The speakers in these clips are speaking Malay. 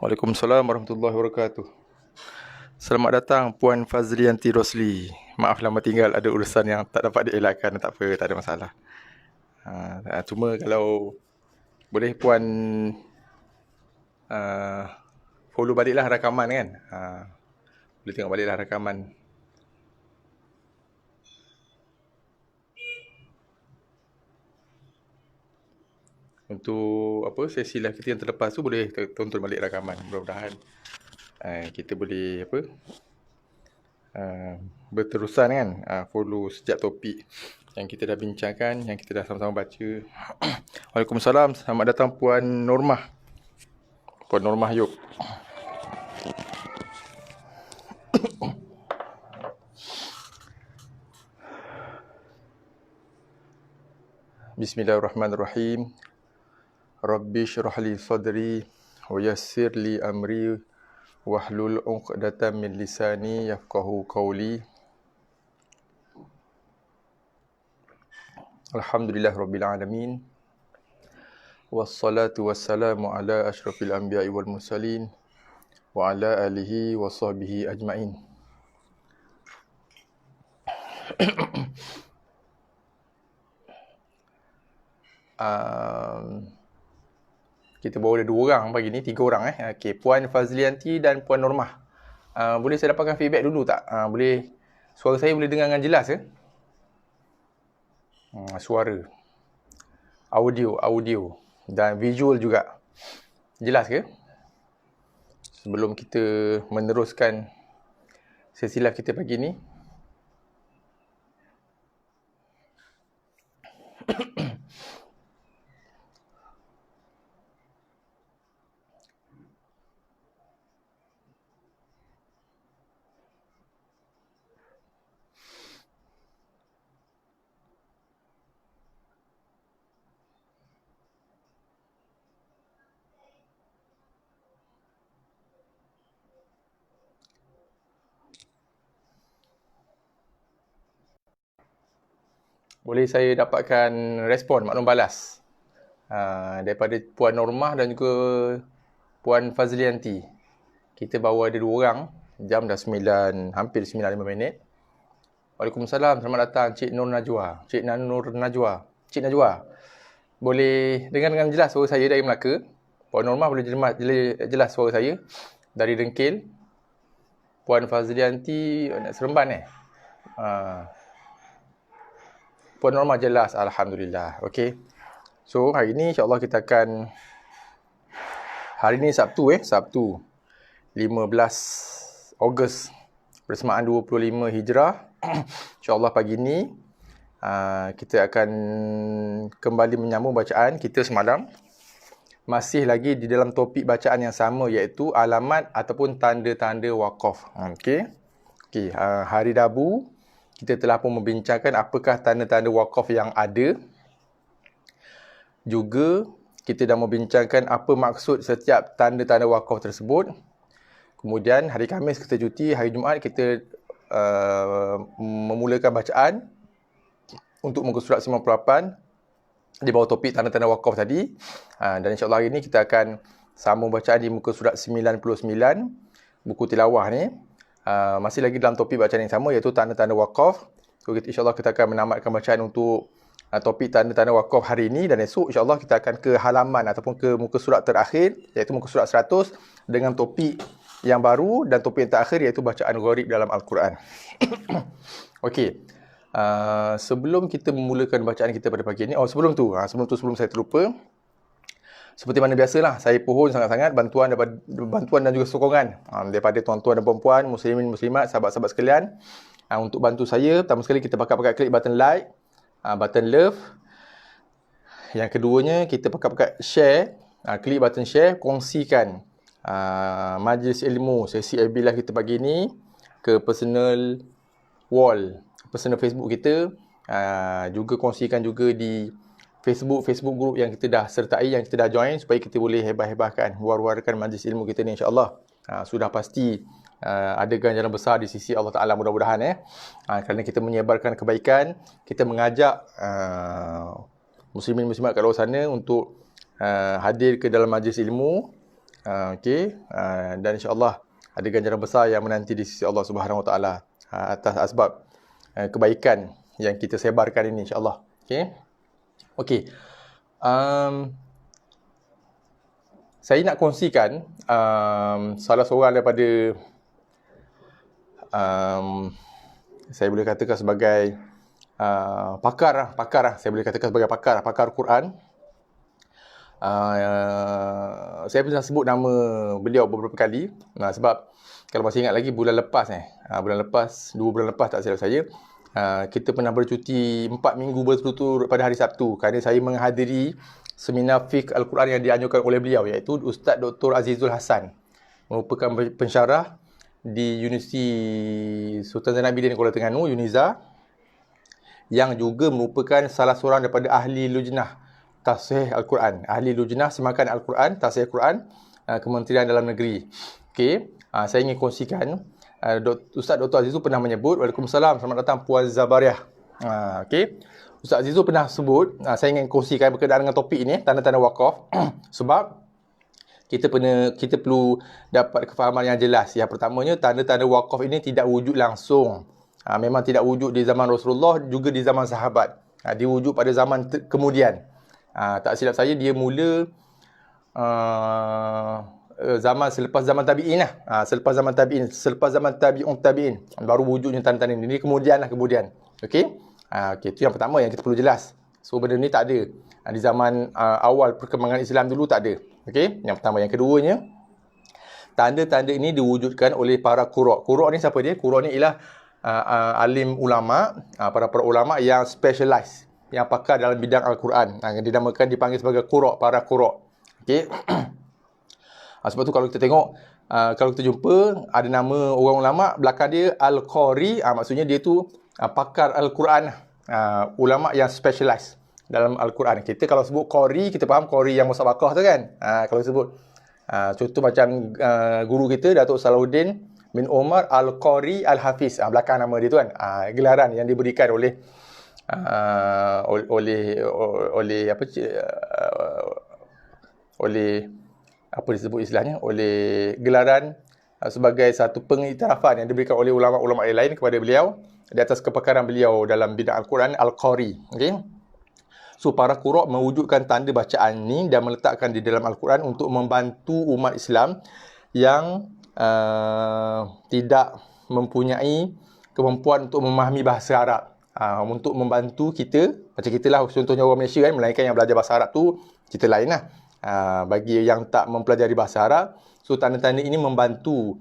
Waalaikumsalam warahmatullahi wabarakatuh. Selamat datang Puan Fazlianti Rosli. Maaf lama tinggal, ada urusan yang tak dapat dielakkan. Tak apa, tak ada masalah. Cuma kalau boleh Puan follow baliklah rakaman kan. Boleh tengok baliklah rakaman. Untuk sesi live kita yang terlepas tu boleh tonton balik rakaman. Mudah-mudahan kita boleh berterusan kan, follow setiap topik yang kita dah bincangkan, yang kita dah sama-sama baca. Waalaikumsalam. Selamat datang Puan Normah. Puan Normah Yop. Bismillahirrahmanirrahim. Rabbi syrah li sadri wa yassir li amri wahlul 'uqdatam min lisani yafqahu qawli. Alhamdulillah rabbil alamin. Wassalatu wassalamu ala asyrafil anbiya'i wal mursalin wa ala alihi wa sahbihi ajma'in. Kita bawa ada 2 orang pagi ni, 3 orang Okey, Puan Fazlianti dan Puan Normah. Boleh saya dapatkan feedback dulu tak? Boleh, suara saya boleh dengar dengan jelas ke? Suara, audio dan visual juga. Jelas ke? Sebelum kita meneruskan sesi live kita pagi ni. Boleh saya dapatkan respon, maklum balas daripada Puan Normah dan juga Puan Fazlianti. Kita bawa ada 2 orang. Jam dah 9, hampir 9.05 minit. Waalaikumsalam, selamat datang Cik Nur Najwa. Cik Najwa. Boleh dengar dengan jelas suara saya dari Melaka? Puan Normah boleh jelas suara saya dari Dengkil. Puan Fazlianti Seremban Puan Normah jelas, alhamdulillah. Okey. So hari ni insya-Allah kita akan, hari ni Sabtu 15 Ogos bersamaan 25 Hijrah. InsyaAllah pagi ni kita akan kembali menyambung bacaan kita semalam. Masih lagi di dalam topik bacaan yang sama, iaitu alamat ataupun tanda-tanda wakaf. Okey. Hari Rabu kita telah pun membincangkan apakah tanda-tanda wakaf yang ada. Juga kita dah membincangkan apa maksud setiap tanda-tanda wakaf tersebut. Kemudian hari Khamis kita cuti, hari Jumaat kita memulakan bacaan untuk muka surat 98 di bawah topik tanda-tanda wakaf tadi. Dan insya-Allah hari ini kita akan sambung bacaan di muka surat 99 buku tilawah ni. Masih lagi dalam topik bacaan yang sama, iaitu tanda-tanda wakaf. So, insya-Allah kita akan menamatkan bacaan untuk topik tanda-tanda wakaf hari ini, dan esok insya-Allah kita akan ke halaman ataupun ke muka surat terakhir, iaitu muka surat 100 dengan topik yang baru, dan topik yang terakhir iaitu bacaan gharib dalam Al-Quran. Okey. Sebelum kita memulakan bacaan kita pada pagi ini, sebelum saya terlupa, seperti mana biasalah, saya pohon sangat-sangat bantuan dan juga sokongan daripada tuan-tuan dan puan-puan, muslimin muslimat, sahabat-sahabat sekalian, untuk bantu saya. Pertama sekali kita pakai klik button like, button love. Yang keduanya kita pakai share, klik button share, kongsikan majlis ilmu sesi FB Live kita pagi ni ke personal wall, personal Facebook kita. Juga kongsikan juga di Facebook group yang kita dah sertai, yang kita dah join, supaya kita boleh hebah-hebahkan, war-warkan majlis ilmu kita ni, insya-Allah. Sudah pasti ada ganjaran besar di sisi Allah Ta'ala, mudah-mudahan kerana kita menyebarkan kebaikan, kita mengajak muslimin muslimat kat luar sana untuk hadir ke dalam majlis ilmu, Okey. Dan insya-Allah ada ganjaran besar yang menanti di sisi Allah Subhanahu Wa Taala atas asbab kebaikan yang kita sebarkan ini, insya-Allah. Okey. Okey. Saya nak kongsikan salah seorang daripada saya boleh katakan sebagai pakar. Saya boleh katakan sebagai pakar Quran. Saya pernah sebut nama beliau beberapa kali. Sebab kalau masih ingat lagi bulan lepas 2 bulan lepas tak silap saya, kita pernah bercuti 4 minggu berturut-turut pada hari Sabtu kerana saya menghadiri seminar fiqh Al-Quran yang dianjurkan oleh beliau, iaitu Ustaz Dr. Azizul Hasan, merupakan pensyarah di Universiti Sultan Zainuddin Kuala Terengganu, UNIZA, yang juga merupakan salah seorang daripada ahli lujnah Tasihih Al-Quran, ahli lujnah semakan Al-Quran, Tasihih Al-Quran, Kementerian Dalam Negeri. Okey, saya ingin kongsikan, Ustaz Dr. Azizul pernah menyebut, Waalaikumsalam, selamat datang Puan Zabariah. Okey, Ustaz Azizul pernah sebut, saya ingin kongsikan berkaitan dengan topik ini, tanda-tanda wakaf. Sebab kita perlu dapat kefahaman yang jelas. Yang pertamanya, tanda-tanda wakaf ini tidak wujud langsung. Memang tidak wujud di zaman Rasulullah, juga di zaman sahabat. Dia wujud pada zaman kemudian. Tak silap saya, dia mula selepas zaman tabi'in lah. Selepas zaman tabi'un tabi'in baru wujudnya tanda-tanda ini. Kemudian. Okey. Itu yang pertama yang kita perlu jelas. So benda ni tak ada. Di zaman awal perkembangan Islam dulu tak ada. Okey, yang pertama. Yang keduanya, tanda-tanda ini diwujudkan oleh para qurra'. Qurra' ni siapa dia? Qurra' ni ialah alim ulama, para ulama yang specialize, yang pakar dalam bidang Al-Quran. Dipanggil sebagai qurra', para qurra'. Okey. Sebab tu kalau kita tengok, kalau kita jumpa ada nama orang ulama, belakang dia Al-Qari, maksudnya dia tu pakar Al-Quran, ulama yang specialize dalam Al-Quran. Kita kalau sebut Qari, kita faham Qari yang musabaqah tu kan. Kalau sebut contoh macam guru kita Datuk Salahuddin bin Omar Al-Qari Al-Hafiz, belakang nama dia tu kan. Gelaran yang diberikan oleh apa disebut istilahnya, oleh gelaran sebagai satu pengiktirafan yang diberikan oleh ulama-ulama yang lain kepada beliau di atas kepakaran beliau dalam bidang Al-Quran, Al-Qari. Okey. So para qurra' mewujudkan tanda bacaan ni dan meletakkan di dalam Al-Quran untuk membantu umat Islam yang tidak mempunyai kemampuan untuk memahami bahasa Arab. Untuk membantu kita, macam kita lah, contohnya orang Malaysia kan, melainkan yang belajar bahasa Arab tu cerita lain lah. Bagi yang tak mempelajari bahasa Arab, so tanda-tanda ini membantu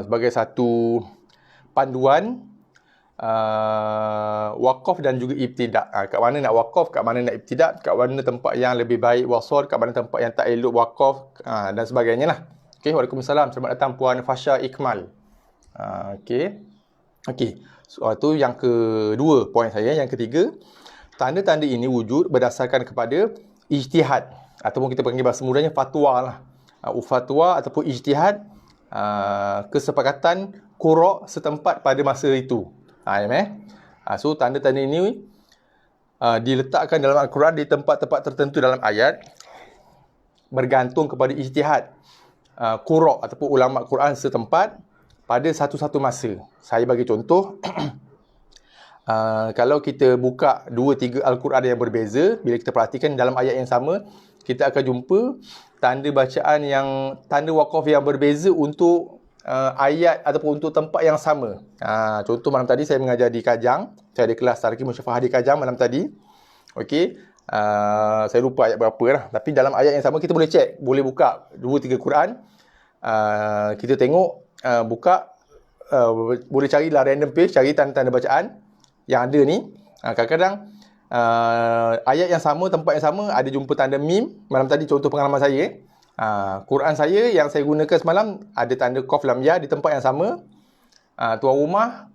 sebagai satu panduan wakaf dan juga ibtidak. Kat mana nak wakaf, kat mana nak ibtidak, kat mana tempat yang lebih baik wasol, kat mana tempat yang tak elok wakaf, dan sebagainya lah. Okey, Waalaikumsalam, selamat datang Puan Fasha Ikmal. Okey. So itu yang kedua poin saya. Yang ketiga, tanda-tanda ini wujud berdasarkan kepada ijtihad, ataupun kita panggil bahasa mudahnya fatwa lah. Fatwa ataupun ijtihad, kesepakatan qurra' setempat pada masa itu. So tanda-tanda ini diletakkan dalam Al-Quran di tempat-tempat tertentu dalam ayat, bergantung kepada ijtihad qurra' ataupun ulama' Quran setempat pada satu-satu masa. Saya bagi contoh, kalau kita buka 2-3 Al-Quran yang berbeza, bila kita perhatikan dalam ayat yang sama, kita akan jumpa tanda bacaan yang, tanda wakaf yang berbeza untuk ayat ataupun untuk tempat yang sama. Contoh malam tadi saya mengajar di Kajang. Saya ada kelas Tarikh Musyafahah di Kajang malam tadi. Okey. Saya lupa ayat berapa lah. Tapi dalam ayat yang sama kita boleh cek. Boleh buka 2-3 Quran. Kita tengok, buka, boleh carilah random page, cari tanda-tanda bacaan yang ada ni. Kadang-kadang ayat yang sama, tempat yang sama, ada jumpa tanda mim. Malam tadi contoh pengalaman saya, Quran saya yang saya gunakan semalam ada tanda Qaf Lam Ya di tempat yang sama. Tuan rumah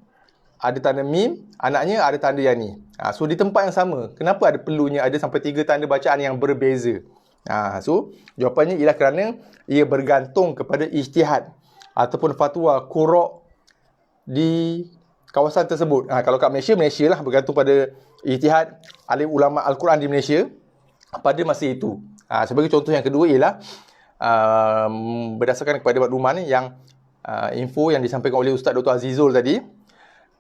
ada tanda mim, anaknya ada tanda yang ni. So di tempat yang sama, kenapa ada perlunya ada sampai 3 tanda bacaan yang berbeza? So jawapannya ialah kerana ia bergantung kepada ijtihad ataupun fatwa qurra' di kawasan tersebut. Kalau kat Malaysia lah, bergantung pada ijtihad alim ulama Al-Quran di Malaysia pada masa itu. Sebagai contoh yang kedua ialah berdasarkan kepada makluman yang info yang disampaikan oleh Ustaz Dr. Azizul tadi,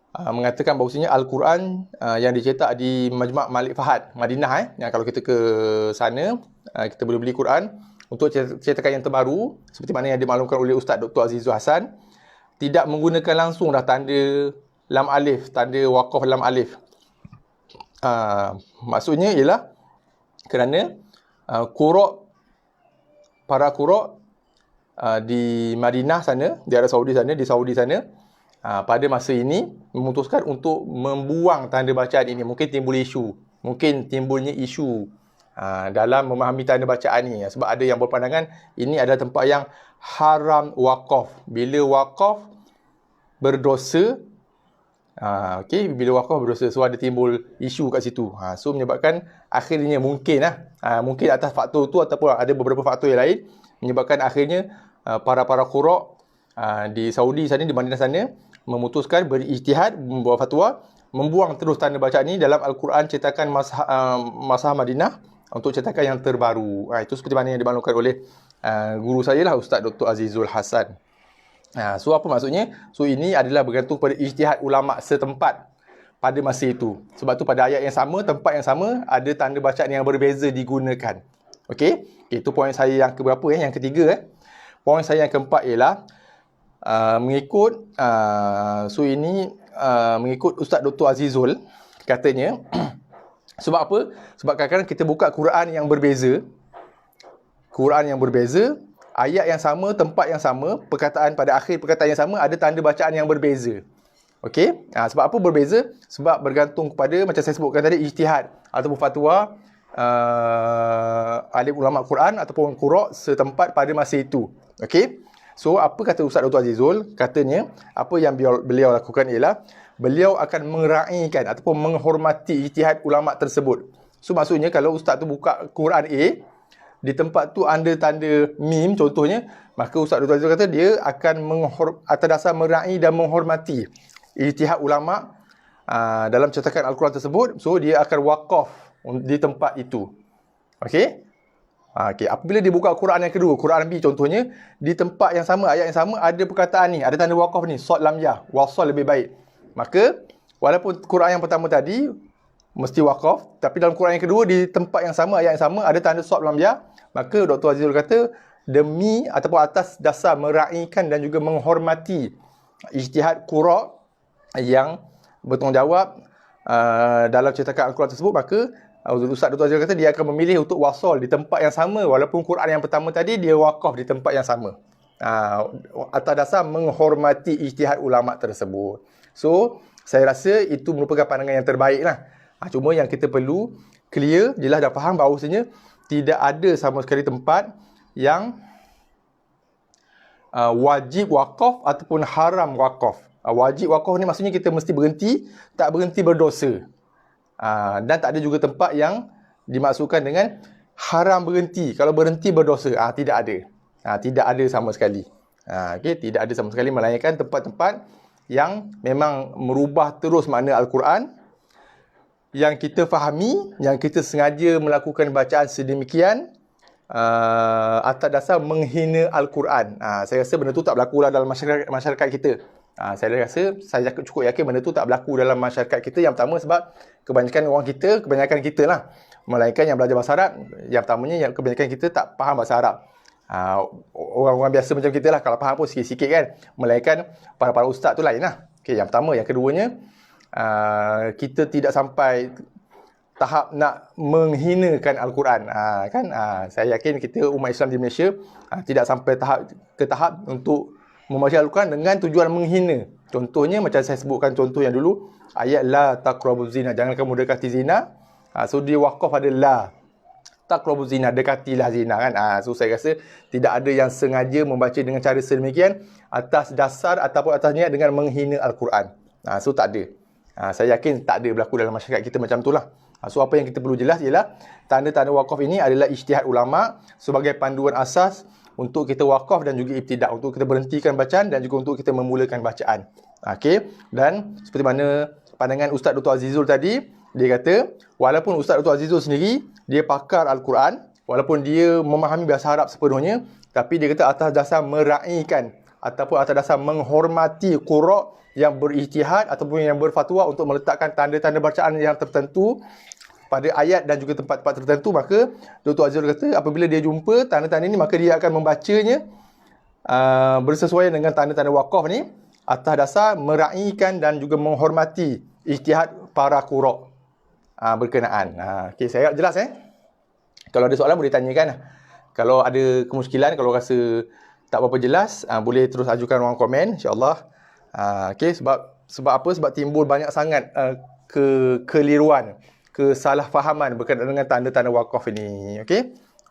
mengatakan bahawasanya Al-Quran yang dicetak di Majma' Malik Fahad, Madinah. Kalau kita ke sana, kita boleh beli Quran untuk cetakan yang terbaru, seperti mana yang dimaklumkan oleh Ustaz Dr. Azizul Hasan, tidak menggunakan langsung dah tanda lam alif, tanda waqaf lam alif. Maksudnya ialah kerana para qura' di Madinah sana, di Arab Saudi sana, di Saudi sana, pada masa ini memutuskan untuk membuang tanda bacaan ini. Mungkin timbulnya isu dalam memahami tanda bacaan ini, sebab ada yang berpandangan ini adalah tempat yang haram wakaf. Bila wakaf berdosa, bila wakaf berdosa, so ada timbul isu kat situ. So menyebabkan akhirnya mungkin atas faktor tu ataupun ada beberapa faktor yang lain menyebabkan akhirnya para qura' di Saudi sana, di Madinah sana, memutuskan berijtihad, membuat fatwa, membuang terus tanda bacaan ini dalam Al-Quran cetakan Mazhab Madinah untuk cetakan yang terbaru. Itu seperti mana yang dimaklumkan oleh guru saya lah, Ustaz Dr. Azizul Hasan. So apa maksudnya? So ini adalah bergantung pada ijtihad ulama' setempat pada masa itu. Sebab tu pada ayat yang sama, tempat yang sama, ada tanda bacaan yang berbeza digunakan. Okey? Itu poin saya yang keberapa? Yang ketiga. Poin saya yang keempat ialah mengikut Ustaz Dr. Azizul, katanya sebab apa? Sebab kadang-kadang kita buka Quran yang berbeza, ayat yang sama, tempat yang sama, perkataan pada akhir perkataan yang sama, ada tanda bacaan yang berbeza. Okey? Sebab apa berbeza? Sebab bergantung kepada, macam saya sebutkan tadi, ijtihad ataupun fatwa alim ulama Quran ataupun qura' setempat pada masa itu. Okey? So, apa kata Ustaz Dr. Azizul? Katanya, apa yang beliau lakukan ialah beliau akan meraihkan ataupun menghormati ijtihad ulama tersebut. So, maksudnya kalau Ustaz tu buka Quran A, di tempat tu ada tanda mim contohnya, maka Ustaz Dr. Azizul kata dia akan atas dasar meraih dan menghormati ijtihad ulama dalam cetakan Al-Quran tersebut. So, dia akan waqaf di tempat itu. Okey? Apabila dia buka Quran yang kedua, Quran B contohnya, di tempat yang sama, ayat yang sama, ada perkataan ni, ada tanda waqaf ni, sod lam ya, wasal lebih baik. Maka, walaupun Quran yang pertama tadi mesti waqaf, tapi dalam Quran yang kedua, di tempat yang sama, ayat yang sama, ada tanda sod lam ya, maka Dr. Azizul kata, demi ataupun atas dasar meraihkan dan juga menghormati ijtihad qura' yang bertanggungjawab dalam cetakan Al-Quran tersebut, maka Ustaz Dr. Azizul kata dia akan memilih untuk wasal di tempat yang sama, walaupun Quran yang pertama tadi dia waqaf di tempat yang sama, atas dasar menghormati ijtihad ulama' tersebut. So, saya rasa itu merupakan pandangan yang terbaik lah. Cuma yang kita perlu clear, jelas dan faham bahawasanya tidak ada sama sekali tempat yang wajib waqaf ataupun haram waqaf. Wajib waqaf ni maksudnya kita mesti berhenti, tak berhenti berdosa. Dan tak ada juga tempat yang dimaksudkan dengan haram berhenti. Kalau berhenti berdosa, tidak ada. Tidak ada sama sekali. Tidak ada sama sekali, melainkan tempat-tempat yang memang merubah terus makna Al-Quran, yang kita fahami, yang kita sengaja melakukan bacaan sedemikian atas dasar menghina Al-Quran. Saya rasa benda tu tak berlaku dalam masyarakat kita. Saya cukup yakin benda tu tak berlaku dalam masyarakat kita. Yang pertama sebab kebanyakan kita lah, melainkan yang belajar bahasa Arab, yang pertamanya kebanyakan kita tak faham bahasa Arab. Orang-orang biasa macam kita lah, kalau faham pun sikit-sikit kan, melainkan para ustaz tu lain lah. Yang pertama. Yang keduanya, kita tidak sampai tahap nak menghinakan Al-Quran. Saya yakin kita umat Islam di Malaysia tidak sampai ke tahap untuk membaca Al-Quran dengan tujuan menghina. Contohnya macam saya sebutkan contoh yang dulu, ayat la taqrabuz zina, jangan kamu dekati zina. So dia waqaf pada la taqrabuz zina, dekatilah zina kan. So saya rasa tidak ada yang sengaja membaca dengan cara sedemikian atas dasar ataupun atas niat dengan menghina Al-Quran. So tak ada. Saya yakin tak ada berlaku dalam masyarakat kita macam itulah. So apa yang kita perlu jelas ialah tanda-tanda waqaf ini adalah ijtihad ulama sebagai panduan asas untuk kita waqaf dan juga ibtidak, untuk kita berhentikan bacaan dan juga untuk kita memulakan bacaan. Dan seperti mana pandangan Ustaz Dr. Azizul tadi, dia kata walaupun Ustaz Dr. Azizul sendiri dia pakar Al-Quran, walaupun dia memahami bahasa Arab sepenuhnya, tapi dia kata atas dasar meraihkan ataupun atas dasar menghormati qurra yang berijtihad ataupun yang berfatwa untuk meletakkan tanda-tanda bacaan yang tertentu pada ayat dan juga tempat-tempat tertentu, maka Dr. Azrul kata apabila dia jumpa tanda-tanda ini, maka dia akan membacanya bersesuaian dengan tanda-tanda waqaf ni atas dasar meraihkan dan juga menghormati ijtihad para qurra berkenaan. Okey, saya harap jelas Kalau ada soalan boleh tanyakan. Kalau ada kemusykilan, kalau rasa tak berapa jelas, boleh terus ajukan ruang komen, insya-Allah. Okey, sebab apa? Sebab timbul banyak sangat kekeliruan, kesalahfahaman berkaitan dengan tanda-tanda waqaf ini.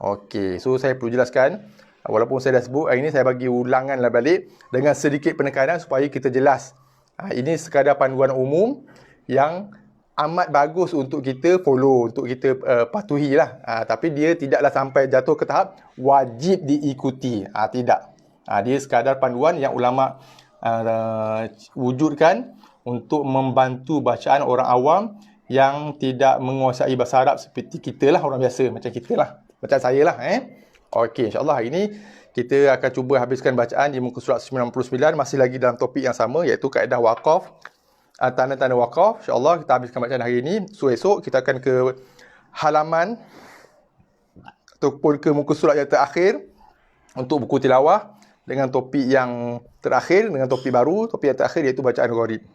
Okey, so saya perlu jelaskan. Walaupun saya dah sebut, hari ini saya bagi ulanganlah balik dengan sedikit penekanan supaya kita jelas. Ini sekadar panduan umum yang amat bagus untuk kita follow, untuk kita patuhi lah. Tapi dia tidaklah sampai jatuh ke tahap wajib diikuti. Tidak. Dia sekadar panduan yang ulama wujudkan untuk membantu bacaan orang awam yang tidak menguasai bahasa Arab seperti kita lah, orang biasa macam kita lah, macam saya lah. Okey, insyaAllah hari ini kita akan cuba habiskan bacaan di muka surat 99, masih lagi dalam topik yang sama, iaitu kaedah waqaf, tanda-tanda waqaf. InsyaAllah kita habiskan bacaan hari ini. So esok kita akan ke halaman ataupun ke muka surat yang terakhir untuk buku tilawah dengan topik yang terakhir, dengan topik baru. Topik yang terakhir iaitu bacaan gharib.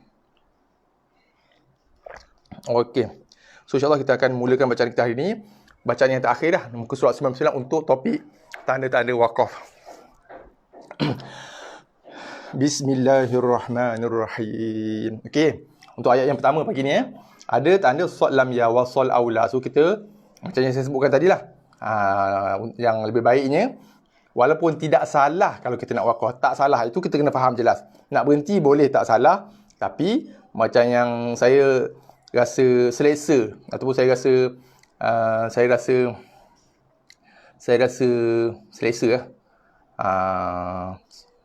Okey, so insyaAllah kita akan mulakan bacaan kita hari ini. Bacaan yang terakhir dah, muka surat 99 untuk topik tanda-tanda waqaf. Bismillahirrahmanirrahim. Okey, untuk ayat yang pertama pagi ni ada tanda sad lam ya wa sol aula. So kita macam yang saya sebutkan tadilah, yang lebih baiknya walaupun tidak salah kalau kita nak waqaf, tak salah, itu kita kena faham jelas. Nak berhenti boleh tak salah, tapi macam yang saya rasa selesa ataupun saya rasa selesa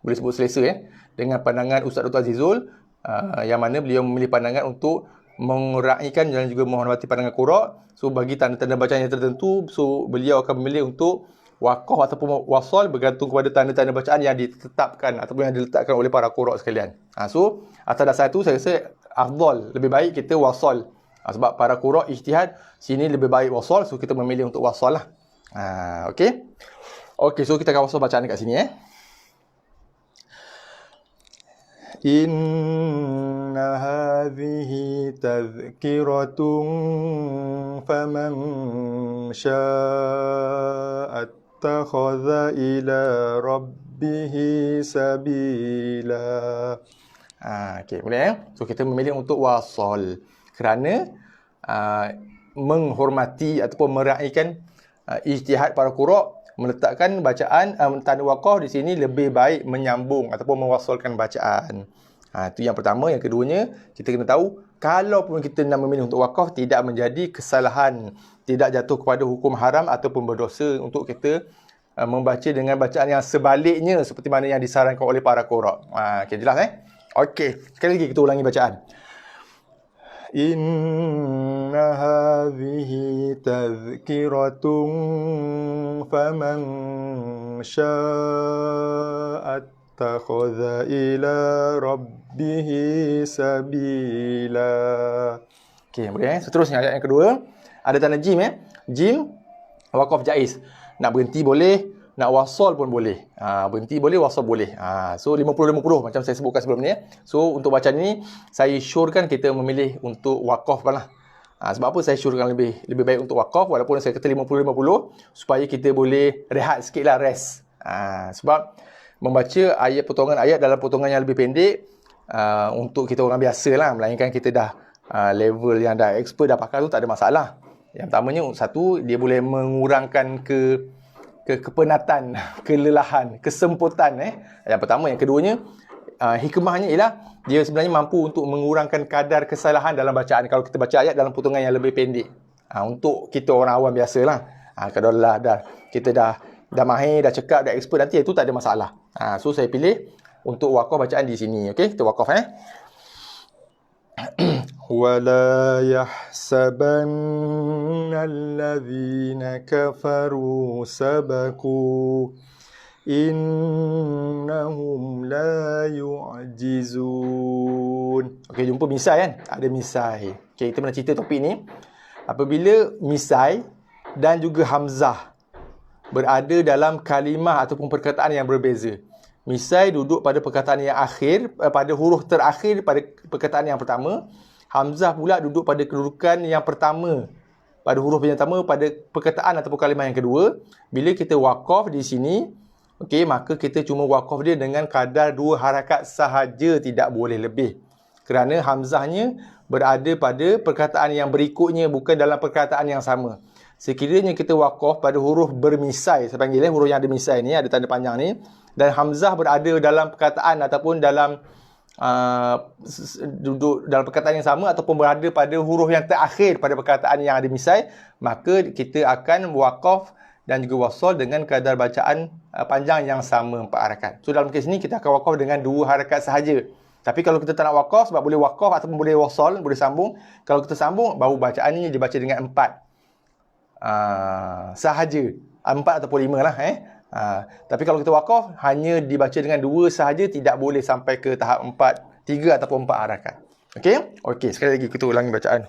boleh sebut selesa dengan pandangan Ustaz Dr. Azizul, yang mana beliau memilih pandangan untuk meraihkan dan juga menghormati pandangan qurra. So bagi tanda-tanda bacaan yang tertentu, so beliau akan memilih untuk waqaf ataupun wasal bergantung kepada tanda-tanda bacaan yang ditetapkan ataupun yang diletakkan oleh para qurra sekalian. So atas dasar itu saya rasa afdal, lebih baik kita wasal. Sebab para qurra ijtihad, sini lebih baik wasal, so kita memilih untuk wasal lah. Okey, so kita akan wasal bacaan dekat sini. Inna hadhihi tadhkiratun faman syaa'a attakhadha ila rabbihi sabila. Okey, boleh So kita memilih untuk wasal kerana menghormati ataupun meraihkan ijtihad para qurra, meletakkan bacaan tanda waqaf di sini lebih baik menyambung ataupun mewasalkan bacaan. Itu yang pertama. Yang keduanya, kita kena tahu kalau pun kita nak memilih untuk waqaf, tidak menjadi kesalahan, tidak jatuh kepada hukum haram ataupun berdosa untuk kita membaca dengan bacaan yang sebaliknya seperti mana yang disarankan oleh para qurra. Okey, jelas Okey, sekali lagi kita ulangi bacaan. Inna hadhihi tadhkiratun faman syaa'a attakhadha ila rabbihi sabila. Okey, boleh Seterusnya ayat yang kedua, ada tanda jim Jim waqaf jaiz. Nak berhenti boleh, nak wasal pun boleh. Berhenti boleh, wasal boleh. So 50-50 macam saya sebutkan sebelum ni. So untuk bacaan ni saya syorkan kita memilih untuk waqaf lah. Sebab apa saya syorkan lebih baik untuk waqaf, walaupun saya kata 50-50 supaya kita boleh rehat sikit lah, rest. Sebab membaca potongan ayat dalam potongan yang lebih pendek untuk kita orang biasa lah, melainkan kita dah level yang dah expert, dah pakar tu tak ada masalah. Yang pertamanya, satu, dia boleh mengurangkan kepenatan, kelelahan, kesemputan. Yang pertama. Yang keduanya, hikmahnya ialah dia sebenarnya mampu untuk mengurangkan kadar kesalahan dalam bacaan kalau kita baca ayat dalam potongan yang lebih pendek. Untuk kita orang awam biasalah. Kalau kita dah mahir, dah cekap, dah expert, nanti itu tak ada masalah. So saya pilih untuk waqaf bacaan di sini. Okey, kita waqaf ولا يحسبن الذين كفروا سبقوا إنهم لا يعجزون. Okey, jumpa misai kan? Ada misai. Okey, kita pernah cerita topik ni. Apabila misai dan juga hamzah berada dalam kalimah ataupun perkataan yang berbeza. Misai duduk pada perkataan yang akhir, pada huruf terakhir pada perkataan yang pertama. Hamzah pula duduk pada kedudukan yang pertama, pada huruf yang pertama pada perkataan ataupun kalimah yang kedua. Bila kita waqaf di sini, okey, maka kita cuma waqaf dia dengan kadar 2 harakat sahaja, tidak boleh lebih. Kerana hamzahnya berada pada perkataan yang berikutnya, bukan dalam perkataan yang sama. Sekiranya kita waqaf pada huruf bermisai, saya panggil huruf yang ada misai ni, ada tanda panjang ni, dan hamzah berada dalam perkataan ataupun dalam duduk dalam perkataan yang sama ataupun berada pada huruf yang terakhir pada perkataan yang ada misai, maka kita akan waqaf dan juga wasal dengan kadar bacaan panjang yang sama 4 harakat. So dalam kes ni kita akan waqaf dengan 2 harakat sahaja. Tapi kalau kita tak nak waqaf, sebab boleh waqaf ataupun boleh wasal, boleh sambung. Kalau kita sambung, baru bacaan ni dibaca dengan 4 sahaja. 4 ataupun 5 lah. Tapi kalau kita waqaf, hanya dibaca dengan 2 sahaja, tidak boleh sampai ke tahap 4, 3 ataupun 4 harakat. Okey? Okey, sekali lagi kita ulangi bacaan.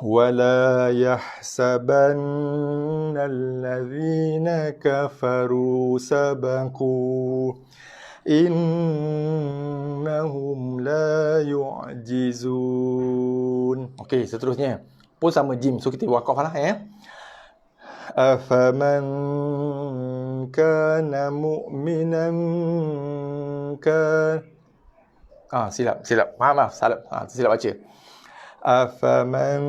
وَلَا يَحْسَبَنَّ الَّذِينَ كَفَرُوا سَبَقُوا إِنَّهُمْ لَا يُعْجِزُونَ. Okey, seterusnya pun sama jim. So kita waqaf lah أَفَمَنْ كَانَ مُؤْمِنًا silap. Maaf, silap baca. أَفَمَنْ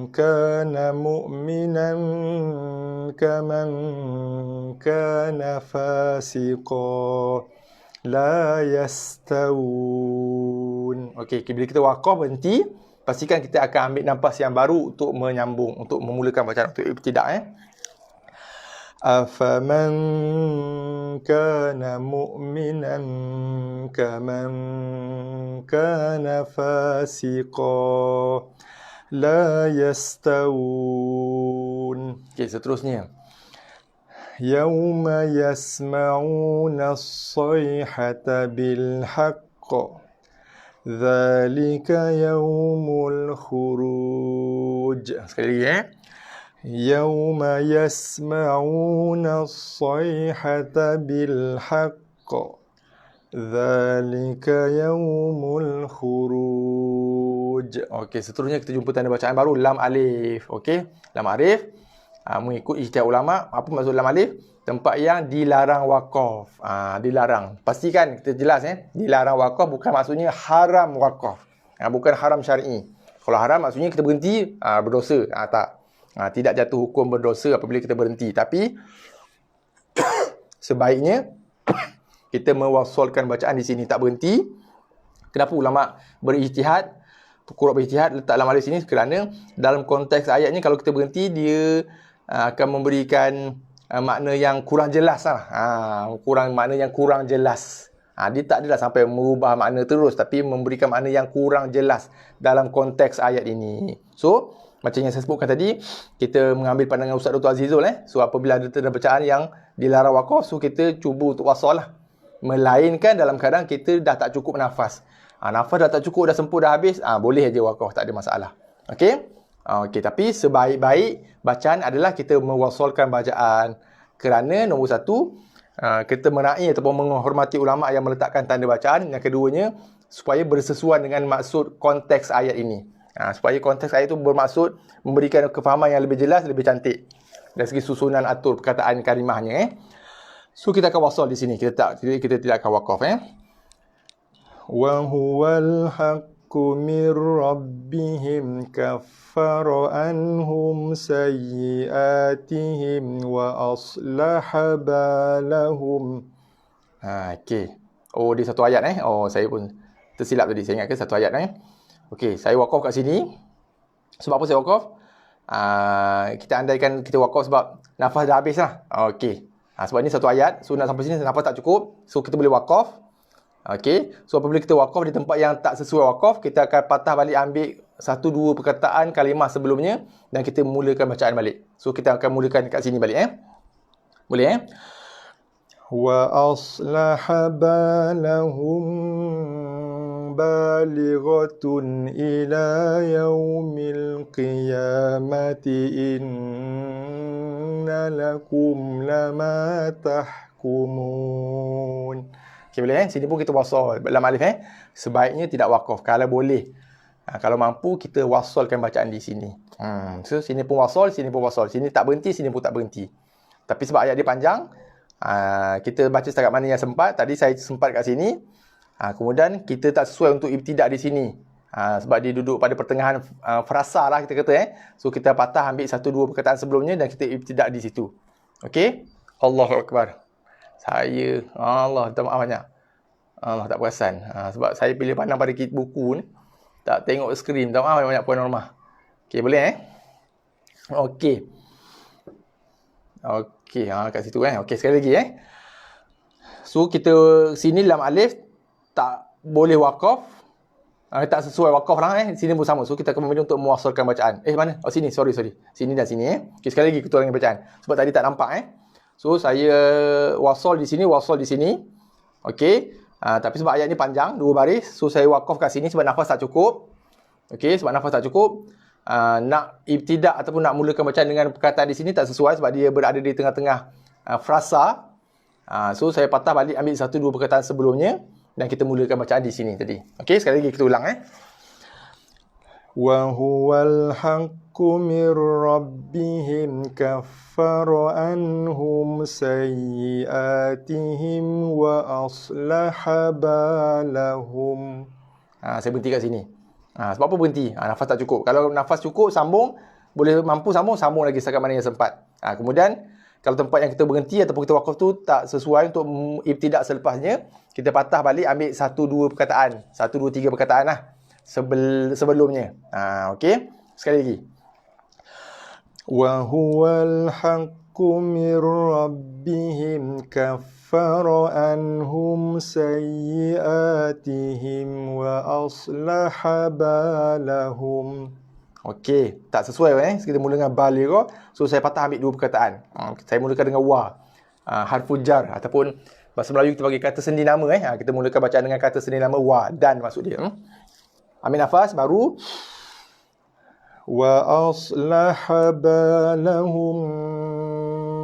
كَانَ مُؤْمِنًا كَمَنْ كَانَ فَاسِقًا لَا يَسْتَوُونَ. Okey, bila kita waqaf berhenti, pastikan kita akan ambil nafas yang baru untuk menyambung, untuk memulakan bacaan, untuk ibtidak. أَفَمَنْ كَانَ مُؤْمِنًا كَمَنْ كَانَ فَاسِقًا لَا يَسْتَوُونَ. Okey, seterusnya. يَوْمَ يَسْمَعُونَ الصَّيْحَةَ بِالْحَقِّ ذَلِكَ يَوْمُ الْخُرُوجِ. Sekali lagi يَوْمَ يَسْمَعُونَ الصَّيْحَةَ بِالْحَقِّ ذَلِكَ يَوْمُ الْخُرُوجِ. Okey, seterusnya kita jumpa tanda bacaan baru, lam alif. Okey, lam alif mengikut ijtihad ulama. Apa maksud lam alif? Tempat yang dilarang waqaf. Dilarang. Pastikan kita jelas dilarang waqaf bukan maksudnya haram waqaf. Bukan haram syar'i. Kalau haram maksudnya kita berhenti berdosa. Tak. Tidak jatuh hukum berdosa apabila kita berhenti. Tapi sebaiknya kita mewasalkan bacaan di sini, tak berhenti. Kenapa ulama berijtihad, fuqaha berijtihad letak lam alif sini? Kerana dalam konteks ayatnya kalau kita berhenti, dia akan memberikan makna yang kurang jelas lah. Makna yang kurang jelas. Dia tak adalah sampai merubah makna terus, tapi memberikan makna yang kurang jelas dalam konteks ayat ini. So macam yang saya sebutkan tadi, kita mengambil pandangan Ustaz Dr. Azizul. So apabila ada tanda bacaan yang dilarang waqaf, so kita cuba untuk wasal lah. Melainkan dalam keadaan kita dah tak cukup nafas. Nafas dah tak cukup, dah sempur, dah habis, boleh aja waqaf, tak ada masalah. Okey? Okey, tapi sebaik-baik bacaan adalah kita mewasalkan bacaan. Kerana nombor satu, kita menaik ataupun menghormati ulama yang meletakkan tanda bacaan. Yang keduanya, supaya bersesuaian dengan maksud konteks ayat ini. Supaya konteks ayat itu bermaksud memberikan kefahaman yang lebih jelas, lebih cantik dari segi susunan atur perkataan kalimahnya. So kita akan wasal di sini. Kita tidak akan waqaf. Wa huwal haqqu mir rabbihim kaffara anhum sayyiatihim wa aslaha balahum. Okey. Oh, dia satu ayat saya pun tersilap tadi. Saya ingat ke satu ayat Okey, saya waqaf kat sini. Sebab apa saya waqaf? Kita andaikan kita waqaf sebab nafas dah habis lah. Okey. Sebab ini satu ayat. So nak sampai sini nafas tak cukup. So kita boleh waqaf. Okey. So apabila kita wakaf di tempat yang tak sesuai wakaf, kita akan patah balik ambil satu dua perkataan kalimah sebelumnya dan kita mulakan bacaan balik. So kita akan mulakan kat sini balik Boleh Wa aslaha balahum balighatun ila yaumil qiyamati inna lakum lama tahkumun. Okay, boleh Sini pun kita wasal. Dalam alif sebaiknya tidak wakaf. Kalau boleh. Kalau mampu, kita wasalkan bacaan di sini. So, sini pun wasal, sini pun wasal. Sini tak berhenti, sini pun tak berhenti. Tapi sebab ayat dia panjang, kita baca setakat mana yang sempat. Tadi saya sempat kat sini. Kemudian, kita tak sesuai untuk ibtidak di sini. Sebab dia duduk pada pertengahan frasa lah kita kata. So, kita patah ambil satu dua perkataan sebelumnya dan kita ibtidak di situ. Okey? Allahu Akbar. Saya, Allah, minta maaf banyak. Allah tak perasan. Sebab saya pilih pandang pada buku ni. Tak tengok skrin. Minta maaf banyak puan Normah. Okey, boleh Okey. Okey, kat situ Okey, sekali lagi So, kita sini dalam alif tak boleh wakaf. Tak sesuai wakaf lah Sini pun sama. So, kita akan memilih untuk mewasalkan bacaan. Mana? Oh, sini. Sorry. Sini dan sini Okey, sekali lagi kita ulangi bacaan. Sebab tadi tak nampak So, saya wasal di sini. Okey. Tapi sebab ayat ni panjang, 2 baris. So, saya wakaf kat sini sebab nafas tak cukup. Okey, sebab nafas tak cukup. Nak ibtidak ataupun nak mulakan bacaan dengan perkataan di sini tak sesuai sebab dia berada di tengah-tengah frasa. So, saya patah balik ambil 1-2 perkataan sebelumnya dan kita mulakan bacaan di sini tadi. Okey, sekali lagi kita ulang Wa huwal haqqu mir rabbihim kaffara anhum sayyiatihim wa aslaha balahum. Saya berhenti kat sini. Sebab apa berhenti? Nafas tak cukup. Kalau nafas cukup, sambung. Boleh mampu sambung lagi setakat mana yang sempat. Kemudian, kalau tempat yang kita berhenti ataupun kita wakaf tu tak sesuai untuk ibtidak selepasnya, kita patah balik ambil 1-2 perkataan. 1-2-3 perkataan lah. Sebelumnya. Okey. Sekali lagi. Wa huwal haqqu mir rabbihim kaffara anhum sayyiatihim wa aslaha balahum. Okey. Tak sesuai Kita mula dengan baligha. So, saya patah ambil 2 perkataan. Saya mulakan dengan wa. Harful jar. Ataupun bahasa Melayu kita bagi kata sendi nama Kita mulakan bacaan dengan kata sendi nama wa. Dan maksud dia. Ambil nafas baru wa aslaha balahum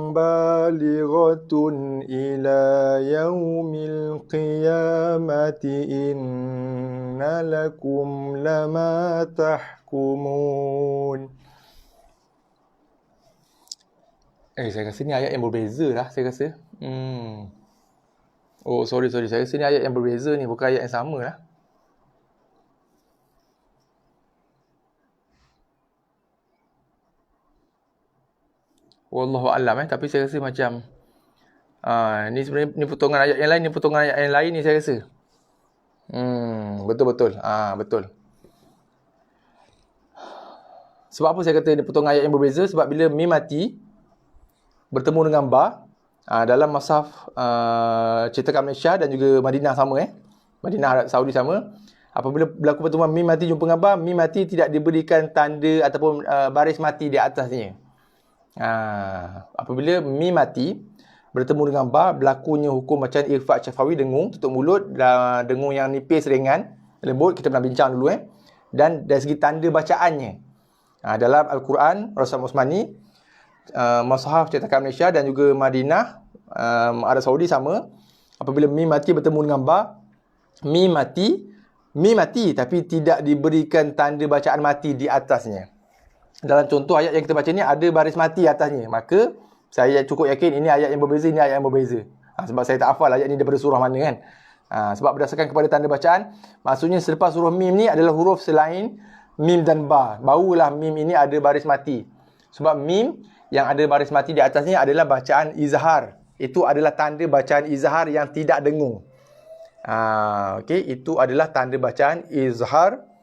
balighatun ila yaumil qiyamati inna lakum lama tahkumun. Saya rasa ni ayat yang berbeza lah saya rasa. Oh, sorry. Saya rasa ni ayat yang berbeza ni, bukan ayat yang sama lah. Wallahu a'lam tapi saya rasa macam ni sebenarnya ni potongan ayat yang lain, ni potongan ayat yang lain ni saya rasa. Betul. Betul. Sebab apa saya kata ni potongan ayat yang berbeza? Sebab bila mim mati bertemu dengan ba dalam mushaf cetakan Malaysia dan juga Madinah sama Madinah Arab Saudi sama. Apabila berlaku pertemuan mim mati jumpa dengan ba, mim mati tidak diberikan tanda ataupun baris mati di atasnya. Apabila mim mati bertemu dengan ba, berlakunya hukum bacaan irfa' syafawi, dengung, tutup mulut, dengung yang nipis, ringan, lembut. Kita pernah bincang dulu Dan dari segi tanda bacaannya, dalam Al-Quran Rasul Osmani, mushaf cetakan Malaysia dan juga Madinah Arab Saudi sama. Apabila mim mati bertemu dengan ba, mim mati tapi tidak diberikan tanda bacaan mati di atasnya. Dalam contoh ayat yang kita baca ni ada baris mati atasnya. Maka saya cukup yakin ini ayat yang berbeza, ini ayat yang berbeza. Sebab saya tak hafal ayat ni daripada surah mana sebab berdasarkan kepada tanda bacaan, maksudnya selepas huruf mim ni adalah huruf selain mim dan ba. Barulah mim ini ada baris mati. Sebab mim yang ada baris mati di atasnya adalah bacaan izhar. Itu adalah tanda bacaan izhar yang tidak dengung. Okey, itu adalah tanda bacaan izhar.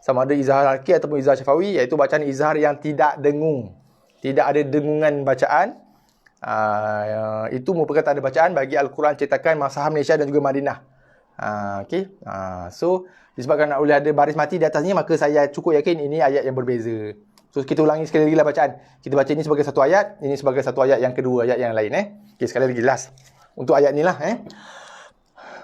Sama ada izhar halqi ataupun izhar syafawi, iaitu bacaan izhar yang tidak dengung. Tidak ada dengungan bacaan. Itu merupakan tanda bacaan bagi Al-Quran cetakan Mushaf Malaysia dan juga Madinah. Okey. So disebabkan oleh ada baris mati di atasnya, maka saya cukup yakin ini ayat yang berbeza. So kita ulangi sekali lagi lah bacaan. Kita baca ini sebagai satu ayat, ini sebagai satu ayat yang kedua, ayat yang lain. Okey, sekali lagi last. Untuk ayat ni lah.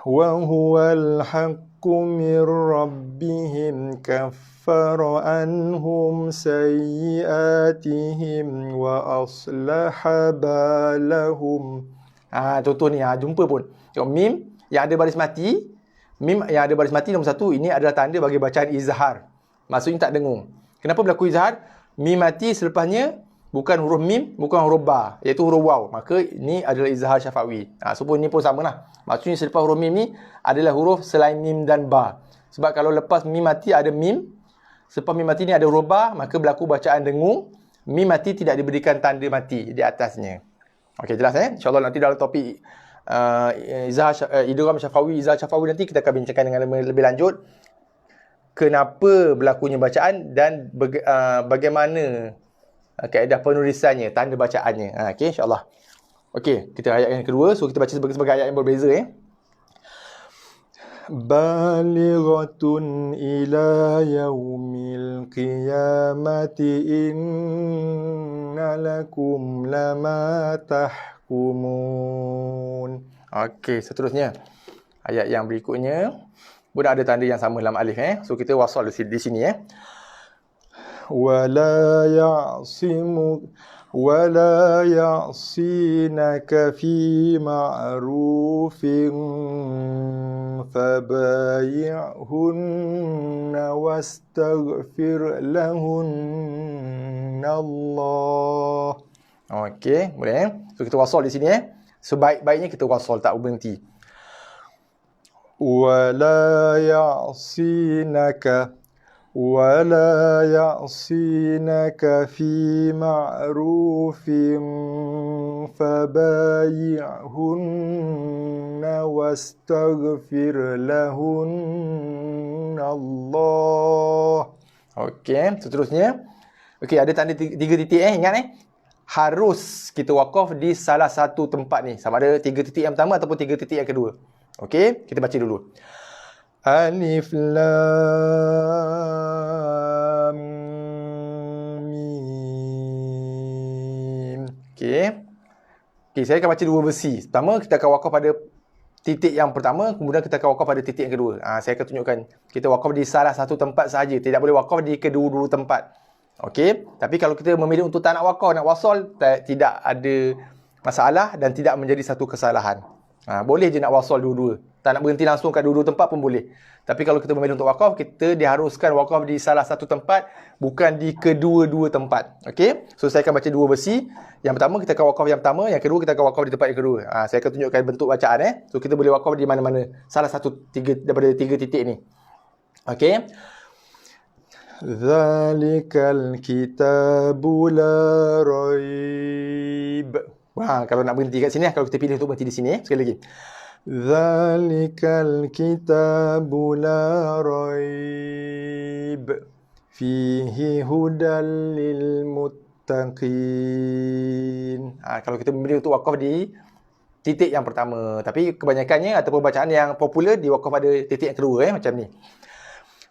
Wa huwal haqqu mir rabbihim kaffara anhum sayyiatihim wa aslaha balahum. Contoh ni, jumpa pun. Tengok mim yang ada baris mati. Mim yang ada baris mati nombor satu, ini adalah tanda bagi bacaan izhar. Maksudnya tak dengung. Kenapa berlaku izhar? Mim mati selepasnya bukan huruf mim, bukan huruf ba, iaitu huruf waw. Maka ini adalah izhar syafawi. So pun ini pun sama lah. Maksudnya selepas huruf mim ni adalah huruf selain mim dan ba. Sebab kalau lepas mim mati ada mim, selepas mim mati ni ada huruf ba, maka berlaku bacaan dengung. Mim mati tidak diberikan tanda mati di atasnya. Okey, jelas InsyaAllah nanti dalam topik idgham syafawi, izhar syafawi nanti kita akan bincangkan dengan lebih lanjut kenapa berlakunya bacaan dan bagaimana kaedah penulisannya, tanda bacaannya. Okey, insya-Allah. Okey, kita ayat yang kedua. So kita baca sebagai ayat yang berbeza Balighatun ila yaumil qiyamati inna lakum lama tahkumun. Okey, seterusnya ayat yang berikutnya pun ada tanda yang sama dalam alif So kita wasal di sini wala ya'sinaka fi ma'rufin fabayi'hunna wastaghfir lahunna Allah. Okey, boleh So kita wasal di sini Sebaik-baiknya kita wasal, tak berhenti. Wala ya'sinaka fi ma'rufin fabayi'hunna wastaghfir lahunna Allah. Okey, seterusnya. Okey, ada tanda tiga titik ingat harus kita wakaf di salah satu tempat ni. Sama ada 3 titik yang pertama ataupun 3 titik yang kedua. Okey, kita baca dulu. Alif Lam Mim. Okey, saya akan baca dua versi. Pertama, kita akan wakaf pada titik yang pertama, kemudian kita akan wakaf pada titik yang kedua. Saya akan tunjukkan. Kita wakaf di salah satu tempat sahaja. Tidak boleh wakaf di kedua-dua tempat. Okey, tapi kalau kita memilih untuk tak nak wakaf, nak wasal, tidak ada masalah dan tidak menjadi satu kesalahan. Boleh je nak wasal dua-dua. Tak nak berhenti langsung kat dua-dua tempat pun boleh. Tapi kalau kita memilih untuk wakaf, kita diharuskan wakaf di salah satu tempat, bukan di kedua-dua tempat. Okey, so saya akan baca dua versi. Yang pertama kita akan wakaf yang pertama, yang kedua kita akan wakaf di tempat yang kedua. Saya akan tunjukkan bentuk bacaan So kita boleh wakaf di mana-mana, salah satu daripada 3 titik ni. Okey. Zalikal kitabu la raib. Kalau nak berhenti kat sini, kalau kita pilih untuk berhenti di sini, sekali lagi. Zalikal kitabu la raib fihi hudal lil muttaqin. Kalau kita memilih untuk wakaf di titik yang pertama, tapi kebanyakannya ataupun bacaan yang popular di wakaf pada titik yang kedua macam ni.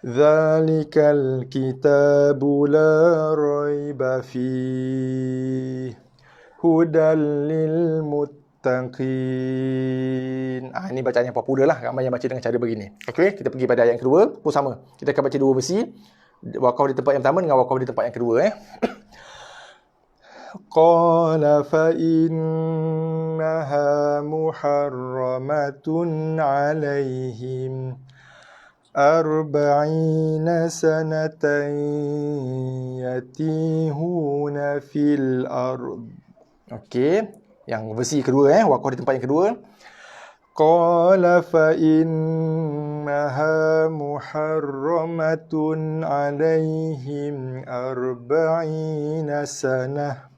Zalikal kitabu la raiba fihi hudal lil muttaqin. Ini bacaan yang popular lah, ramai yang baca dengan cara begini. Okey, kita pergi pada ayat yang kedua pun sama. Kita akan baca dua versi, wakaf di tempat yang pertama dengan wakaf di tempat yang kedua Qala fa innaha muharramatun alaihim arba'ina sanatan yatihuna fil ard. Okey, yang versi kedua wakaf di tempat yang kedua. Qala fa innaha muharramatun alaihim arba'ina sanah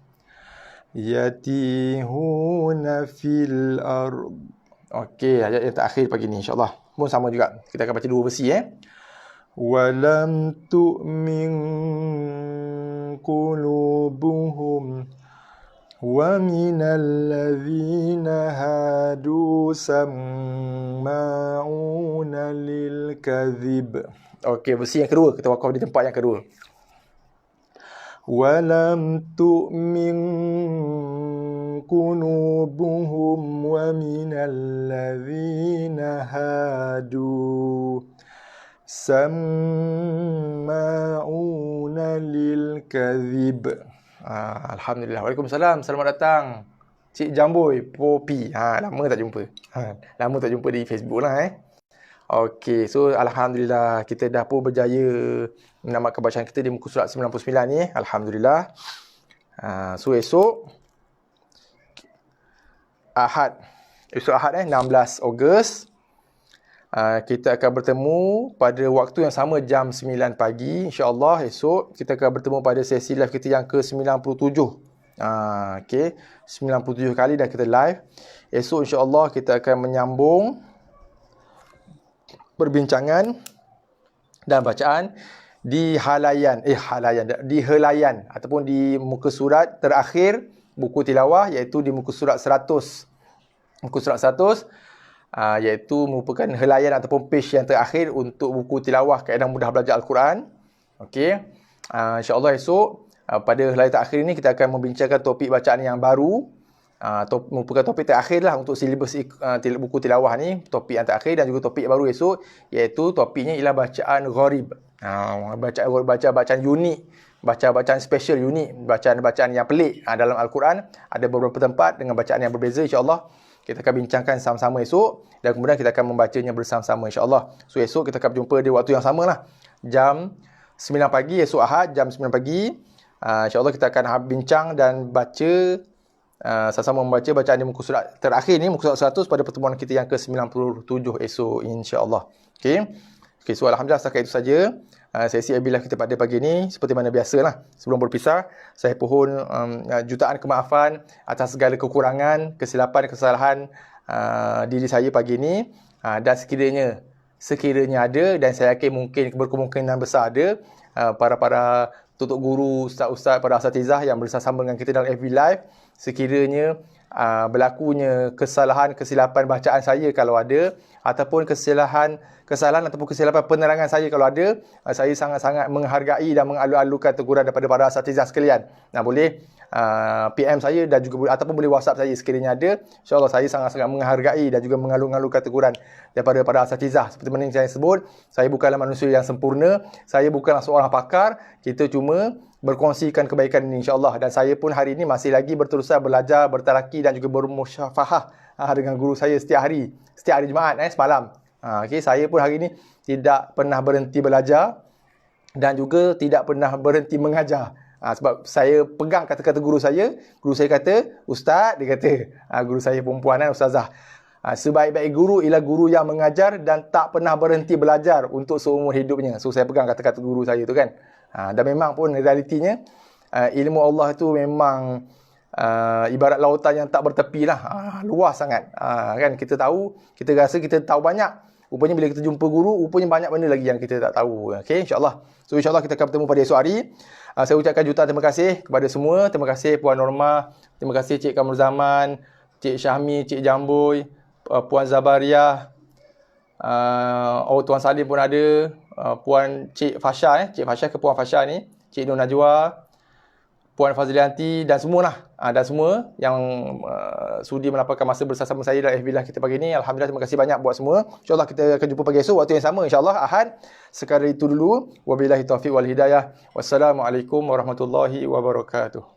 yatihuna fil ard. Okey, ayat yang terakhir pagi ni insya-Allah pun sama juga. Kita akan baca dua versi Walam tu'min qulubuhum wa minal ladzina hadu samma'una للكذب. Okey, versi yang kedua, kita wakaf di tempat yang kedua. ولم تؤمن قلوبهم ومن الذين هادوا سماعون للكذب. Alhamdulillah. Waalaikumsalam. Selamat datang Cik Jamboy Popi. Lama tak jumpa. Lama tak jumpa di Facebook lah Okey, so alhamdulillah kita dah pun berjaya menamatkan bacaan kita di muka surat 99 ni. Alhamdulillah. So esok Ahad. Esok Ahad 16 Ogos. Kita akan bertemu pada waktu yang sama jam 9 pagi. InsyaAllah esok kita akan bertemu pada sesi live kita yang ke-97. Okey, 97 kali dah kita live. Esok insya-Allah kita akan menyambung perbincangan dan bacaan di helaian ataupun di muka surat terakhir buku tilawah, iaitu di muka surat 100. Muka surat 100 iaitu merupakan helaian ataupun page yang terakhir untuk buku tilawah kaedah mudah belajar Al-Quran. Okey. Insya-Allah esok pada helaian terakhir ini kita akan membincangkan topik bacaan yang baru. Merupakan topik terakhir lah untuk silibus buku tilawah ni, topik yang terakhir, dan juga topik baru esok iaitu topiknya ialah bacaan gharib. Bacaan unik, bacaan special unik, bacaan yang pelik dalam Al-Quran. Ada beberapa tempat dengan bacaan yang berbeza. InsyaAllah kita akan bincangkan sama-sama esok dan kemudian kita akan membacanya bersama-sama insyaAllah. So esok kita akan berjumpa di waktu yang sama lah, jam 9 pagi esok Ahad, jam 9 pagi. InsyaAllah kita akan bincang dan baca sama-sama membaca bacaan di muka surat terakhir ni, muka surat 100 pada pertemuan kita yang ke-97 esok insya-Allah. Okey. So alhamdulillah setakat itu saja sesi Abilah kita pada pagi ni. Seperti mana biasalah, sebelum berpisah saya pohon jutaan kemaafan atas segala kekurangan, kesilapan, kesalahan diri saya pagi ni, dan sekiranya ada, dan saya yakin mungkin berkemungkinan besar ada para tutup guru, ustaz-ustaz, para asatizah yang bersama dengan kita dalam FB Live, sekiranya berlakunya kesilapan bacaan saya kalau ada, ataupun kesalahan ataupun kesilapan penerangan saya kalau ada, saya sangat-sangat menghargai dan mengalu-alukan teguran daripada para asatizah sekalian. Boleh PM saya dan juga ataupun boleh WhatsApp saya sekiranya ada. InsyaAllah saya sangat-sangat menghargai dan juga mengalu-alukan teguran daripada para asatizah. Seperti mana yang saya sebut, saya bukanlah manusia yang sempurna, saya bukanlah seorang pakar, kita cuma berkongsikan kebaikan ini insyaAllah. Dan saya pun hari ini masih lagi berterusan belajar, bertalaki dan juga bermusyafahah dengan guru saya setiap hari Jumaat semalam. Okay, saya pun hari ini tidak pernah berhenti belajar dan juga tidak pernah berhenti mengajar. Sebab saya pegang kata-kata guru saya. Guru saya kata, Ustaz, dia kata, guru saya perempuan Ustazah, sebaik-baik guru ialah guru yang mengajar dan tak pernah berhenti belajar untuk seumur hidupnya. So saya pegang kata-kata guru saya tu kan. Dan memang pun realitinya ilmu Allah tu memang ibarat lautan yang tak bertepi lah, luas sangat. Kan kita tahu, kita rasa kita tahu banyak, rupanya bila kita jumpa guru, rupanya banyak benda lagi yang kita tak tahu. Okay, insyaAllah. So insyaAllah kita akan bertemu pada esok hari. Saya ucapkan jutaan terima kasih kepada semua. Terima kasih Puan Norma, terima kasih Cik Kamul Zaman, Cik Syahmi, Cik Jamboy, Puan Zabariah, Tuan Salim pun ada, Puan Cik Fasha, Cik Fasha ke Puan Fasha ni, Cik Nur Najwa, Puan Fazlianti dan semualah, dan semua yang sudi melapangkan masa bersama saya dalam FB Live kita pagi ni. Alhamdulillah, terima kasih banyak buat semua. InsyaAllah kita akan jumpa pagi esok waktu yang sama insyaAllah Ahad. Sekadar itu dulu. Wabillahi taufiq wal hidayah. Wassalamualaikum warahmatullahi wabarakatuh.